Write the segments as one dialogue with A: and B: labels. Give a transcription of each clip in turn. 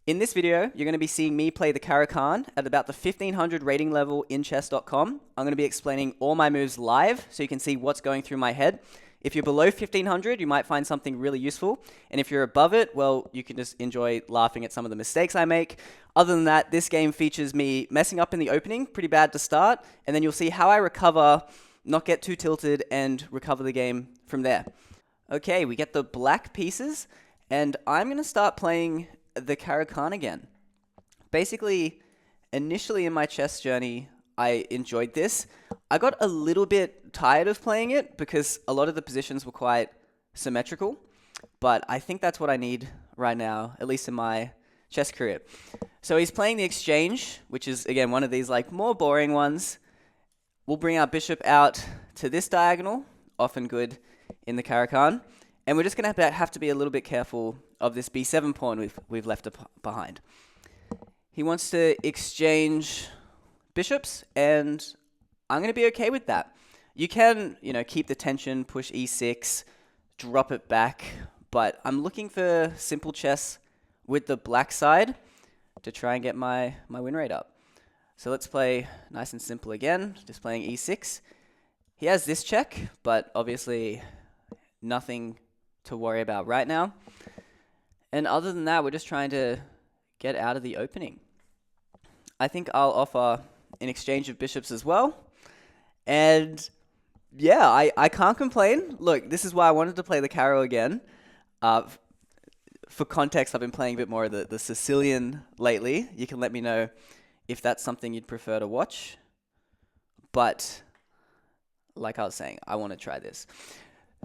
A: In this video, you're going to be seeing me play the Caro-Kann at about the 1500 rating level in chess.com. I'm going to be explaining all my moves live so you can see what's going through my head. If you're below 1500, you might find something really useful. And if you're above it, well, you can just enjoy laughing at some of the mistakes I make. Other than that, this game features me messing up in the opening, pretty bad to start, and then you'll see how I recover, not get too tilted, and recover the game from there. Okay, we get the black pieces, and I'm going to start playing the Caro-Kann again. Basically, initially in my chess journey, I enjoyed this. I got a little bit tired of playing it because a lot of the positions were quite symmetrical, but I think that's what I need right now, at least in my chess career. So he's playing the exchange, which is, again, one of these like more boring ones. We'll bring our bishop out to this diagonal, often good in the Caro-Kann, and we're just going to have to be a little bit careful of this b7 pawn we've left behind. He wants to exchange bishops, and I'm going to be okay with that. You can, keep the tension, push e6, drop it back, but I'm looking for simple chess with the black side to try and get my win rate up. So let's play nice and simple again, just playing e6. He has this check, but obviously nothing to worry about right now. And other than that, we're just trying to get out of the opening. I think I'll offer an exchange of bishops as well. And yeah, I can't complain. Look, this is why I wanted to play the Caro again. For context, I've been playing a bit more of the Sicilian lately. You can let me know if that's something you'd prefer to watch. But like I was saying, I want to try this.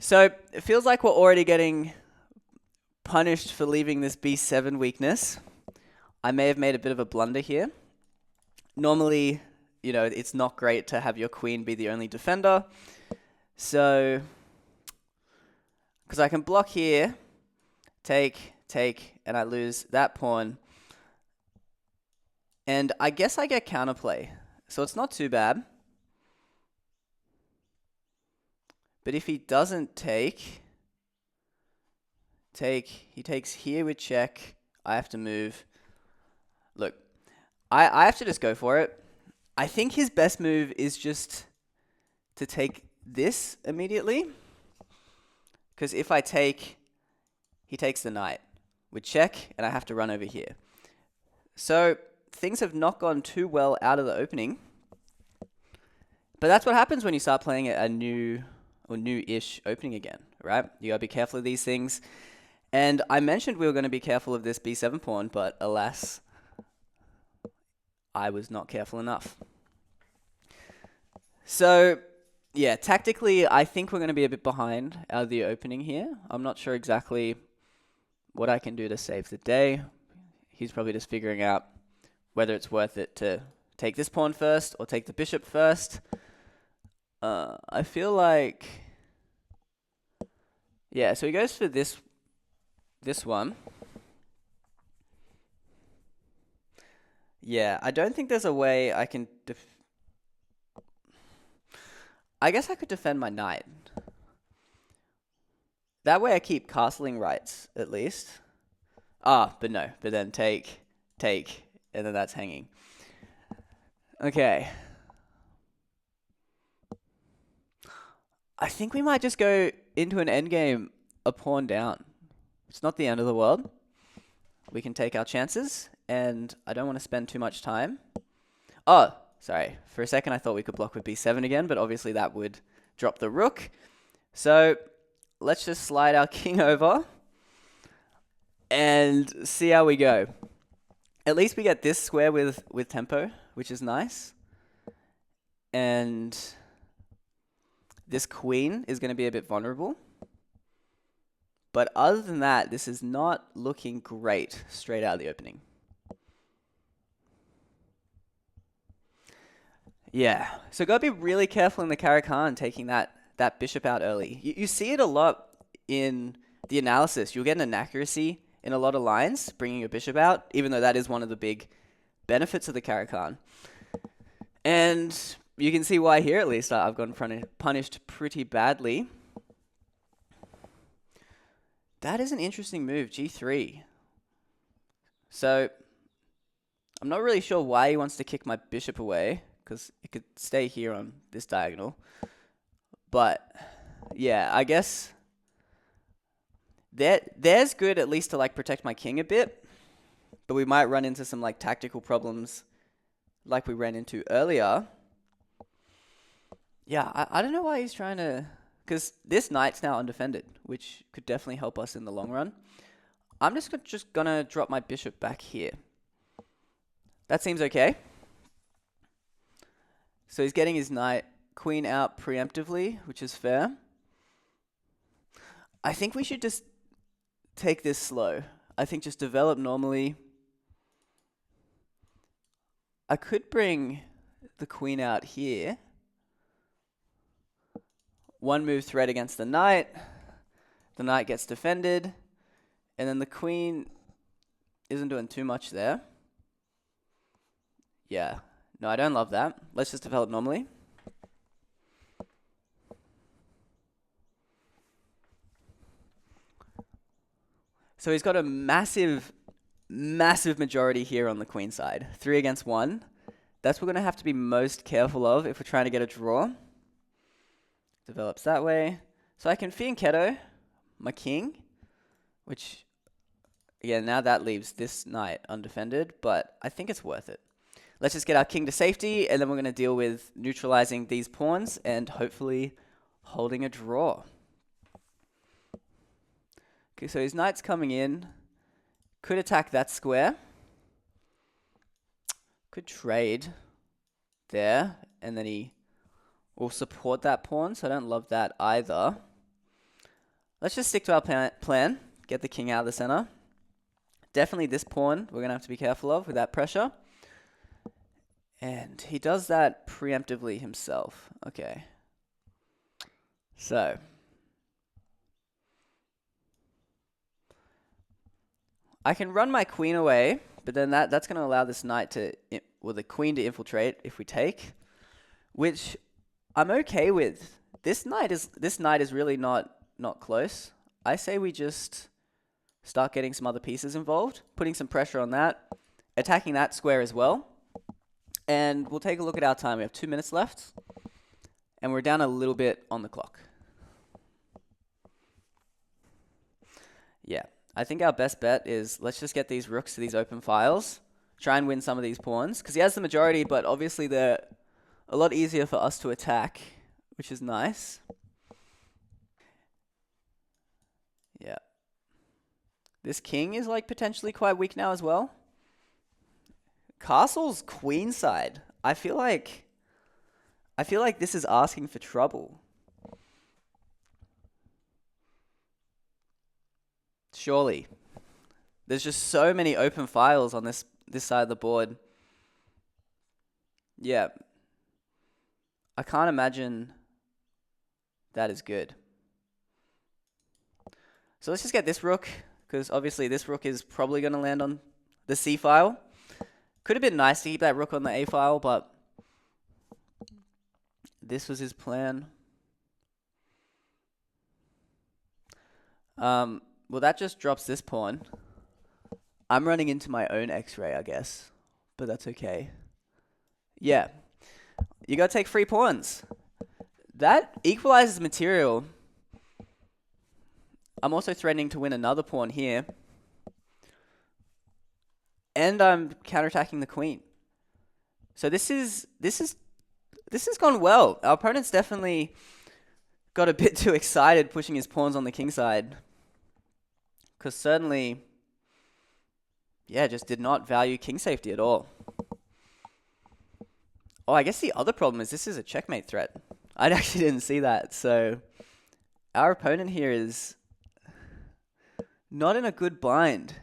A: So it feels like we're already getting punished for leaving this b7 weakness. I may have made a bit of a blunder here. Normally, it's not great to have your queen be the only defender. So, because I can block here, take, and I lose that pawn. And I guess I get counterplay. So it's not too bad. But if he doesn't take, he takes here with check. I have to move. Look, I have to just go for it. I think his best move is just to take this immediately. Because if I take, he takes the knight with check, and I have to run over here. So things have not gone too well out of the opening. But that's what happens when you start playing a new or new-ish opening again, right? You gotta be careful of these things. And I mentioned we were going to be careful of this b7 pawn, but alas, I was not careful enough. So, yeah, tactically, I think we're going to be a bit behind out of the opening here. I'm not sure exactly what I can do to save the day. He's probably just figuring out whether it's worth it to take this pawn first or take the bishop first. I feel like, yeah, so he goes for this one. Yeah, I don't think there's a way I can I guess I could defend my knight. That way I keep castling rights, at least. But no. But then take, and then that's hanging. Okay. I think we might just go into an endgame a pawn down. It's not the end of the world. We can take our chances, and I don't want to spend too much time. Oh, sorry. For a second, I thought we could block with b7 again, but obviously that would drop the rook. So let's just slide our king over and see how we go. At least we get this square with tempo, which is nice. And this queen is going to be a bit vulnerable. But other than that, this is not looking great straight out of the opening. Yeah, so got to be really careful in the Caro-Kann taking that bishop out early. You see it a lot in the analysis. You'll get an inaccuracy in a lot of lines, bringing your bishop out, even though that is one of the big benefits of the Caro-Kann. And you can see why here, at least, I've gotten punished pretty badly. That is an interesting move, g3. So I'm not really sure why he wants to kick my bishop away, because it could stay here on this diagonal. But yeah, I guess there's good at least to like protect my king a bit. But we might run into some like tactical problems like we ran into earlier. Yeah, I don't know why he's trying to... Because this knight's now undefended, which could definitely help us in the long run. I'm just gonna drop my bishop back here. That seems okay. So he's getting his knight queen out preemptively, which is fair. I think we should just take this slow. I think just develop normally. I could bring the queen out here. One move threat against the knight. The knight gets defended. And then the queen isn't doing too much there. Yeah. No, I don't love that. Let's just develop normally. So he's got a massive majority here on the queen side. 3 against 1. That's what we're going to have to be most careful of if we're trying to get a draw. Develops that way. So I can fianchetto my king, which, again, now that leaves this knight undefended, but I think it's worth it. Let's just get our king to safety, and then we're going to deal with neutralizing these pawns and hopefully holding a draw. Okay, so his knight's coming in. Could attack that square. Could trade there, and then he will support that pawn, so I don't love that either. Let's just stick to our plan. Get the king out of the center. Definitely this pawn we're going to have to be careful of with that pressure. And he does that preemptively himself. Okay. So I can run my queen away, but then that's going to allow this knight to, well, the queen to infiltrate if we take, which I'm okay with. This knight is really not close. I say we just start getting some other pieces involved, putting some pressure on that, attacking that square as well. And we'll take a look at our time. We have 2 minutes left, and we're down a little bit on the clock. Yeah, I think our best bet is let's just get these rooks to these open files, try and win some of these pawns, because he has the majority, but obviously they're a lot easier for us to attack, which is nice. Yeah. This king is like potentially quite weak now as well. Castle's queenside. I feel like this is asking for trouble. Surely. There's just so many open files on this side of the board. Yeah. I can't imagine that is good. So let's just get this rook, because obviously this rook is probably going to land on the C file. Could have been nice to keep that rook on the A file, but this was his plan. Well, that just drops this pawn. I'm running into my own X-ray, I guess, but that's okay. Yeah, you got to take 3 pawns. That equalizes material. I'm also threatening to win another pawn here. And I'm counterattacking the queen. So this has gone well. Our opponent's definitely got a bit too excited pushing his pawns on the king side. Because certainly, yeah, just did not value king safety at all. Oh, I guess the other problem is this is a checkmate threat. I actually didn't see that. So our opponent here is not in a good bind.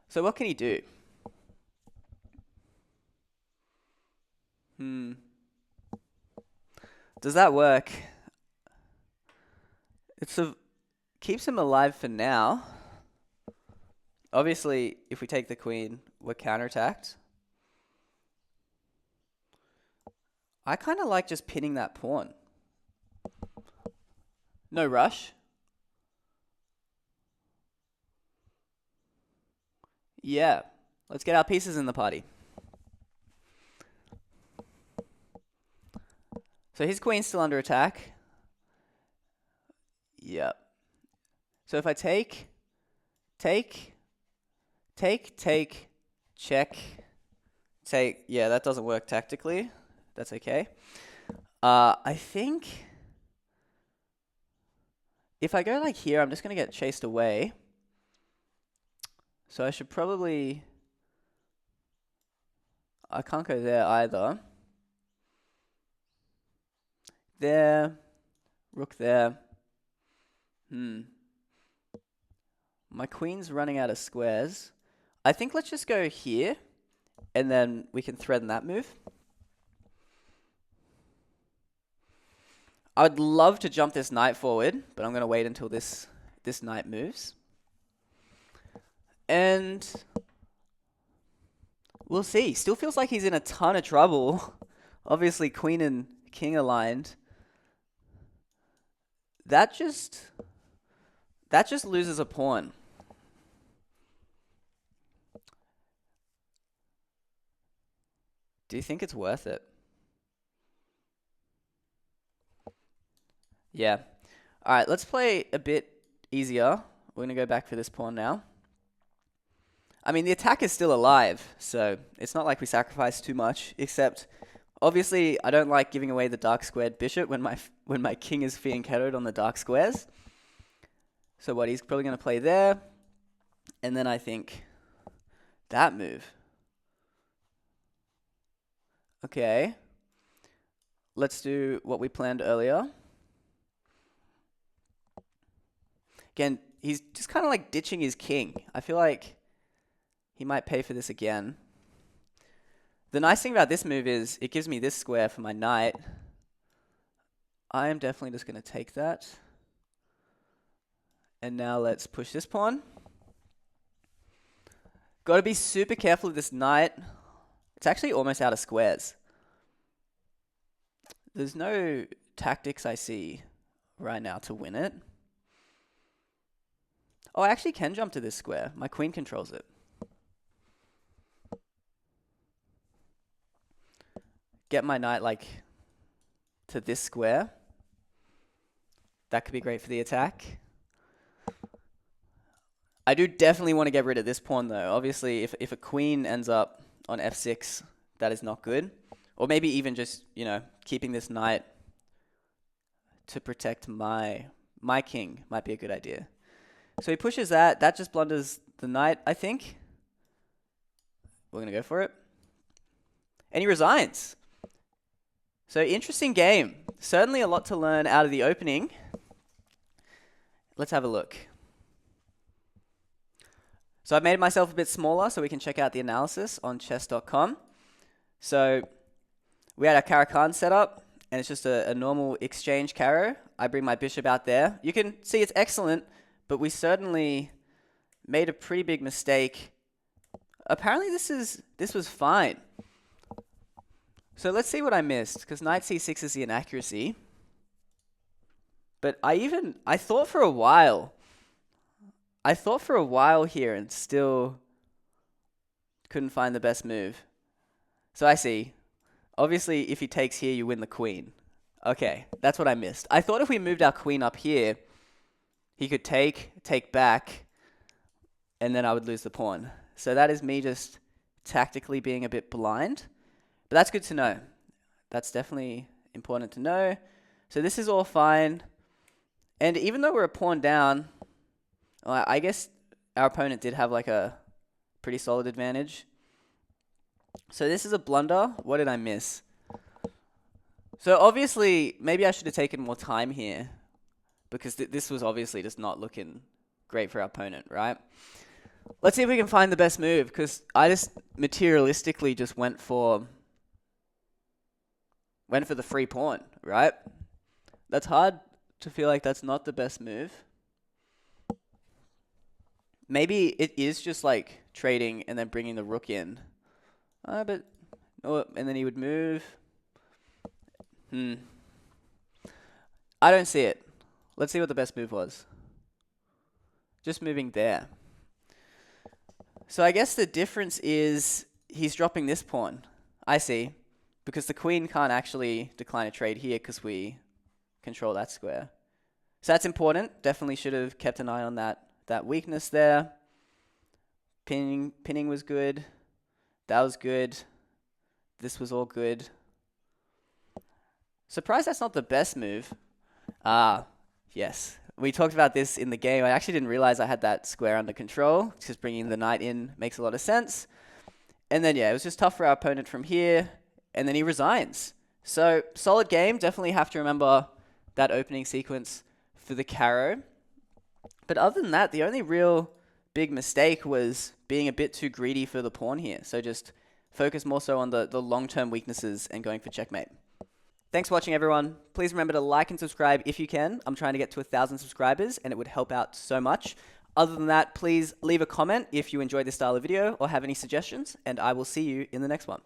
A: So what can he do? Does that work? Keeps him alive for now. Obviously, if we take the queen, we're counterattacked. I kind of like just pinning that pawn. No rush. Yeah. Let's get our pieces in the party. So his queen's still under attack. Yep. So if I take, check, take. Yeah, that doesn't work tactically. That's okay. I think if I go like here, I'm just going to get chased away. So I should probably... I can't go there either. There. Rook there. My queen's running out of squares. I think let's just go here, and then we can threaten that move. I would love to jump this knight forward, but I'm going to wait until this knight moves. And we'll see. Still feels like he's in a ton of trouble. Obviously, queen and king aligned. That just loses a pawn. Do you think it's worth it? Yeah. All right, let's play a bit easier. We're going to go back for this pawn now. I mean, the attack is still alive, so it's not like we sacrificed too much, except obviously I don't like giving away the dark squared bishop when my king is fianchettoed on the dark squares. So what, he's probably going to play there, and then I think that move. Okay. Let's do what we planned earlier. Again, he's just kind of like ditching his king. I feel like he might pay for this again. The nice thing about this move is it gives me this square for my knight. I am definitely just going to take that. And now let's push this pawn. Got to be super careful of this knight. It's actually almost out of squares. There's no tactics I see right now to win it. Oh, I actually can jump to this square. My queen controls it. Get my knight like to this square. That could be great for the attack. I do definitely want to get rid of this pawn though. Obviously, if a queen ends up on f6, that is not good. Or maybe even just, keeping this knight to protect my king might be a good idea. So he pushes that. That just blunders the knight, I think. We're going to go for it. And he resigns. So interesting game. Certainly a lot to learn out of the opening. Let's have a look. So I've made myself a bit smaller so we can check out the analysis on chess.com. So we had our Caro-Kann set up, and it's just a normal exchange Caro. I bring my bishop out there. You can see it's excellent, but we certainly made a pretty big mistake. Apparently this was fine. So let's see what I missed, because knight c6 is the inaccuracy. But I thought for a while here and still couldn't find the best move. So I see. Obviously, if he takes here, you win the queen. Okay, that's what I missed. I thought if we moved our queen up here, he could take back, and then I would lose the pawn. So that is me just tactically being a bit blind. But that's good to know. That's definitely important to know. So this is all fine. And even though we're a pawn down, I guess our opponent did have like a pretty solid advantage. So this is a blunder. What did I miss? So obviously, maybe I should have taken more time here, because this was obviously just not looking great for our opponent, right? Let's see if we can find the best move, because I just materialistically just went for the free pawn, right? That's hard to feel like that's not the best move. Maybe it is just like trading and then bringing the rook in. And then he would move. I don't see it. Let's see what the best move was. Just moving there. So I guess the difference is he's dropping this pawn. I see. Because the queen can't actually decline a trade here because we control that square. So that's important. Definitely should have kept an eye on that weakness there. Pinning was good. That was good. This was all good. Surprised that's not the best move. Yes. We talked about this in the game. I actually didn't realize I had that square under control. Just bringing the knight in makes a lot of sense. And then, yeah, it was just tough for our opponent from here. And then he resigns. So, solid game. Definitely have to remember that opening sequence for the Caro. But other than that, the only real big mistake was being a bit too greedy for the pawn here. So just focus more so on the long-term weaknesses and going for checkmate. Thanks for watching, everyone. Please remember to like and subscribe if you can. I'm trying to get to 1,000 subscribers, and it would help out so much. Other than that, please leave a comment if you enjoyed this style of video or have any suggestions, and I will see you in the next one.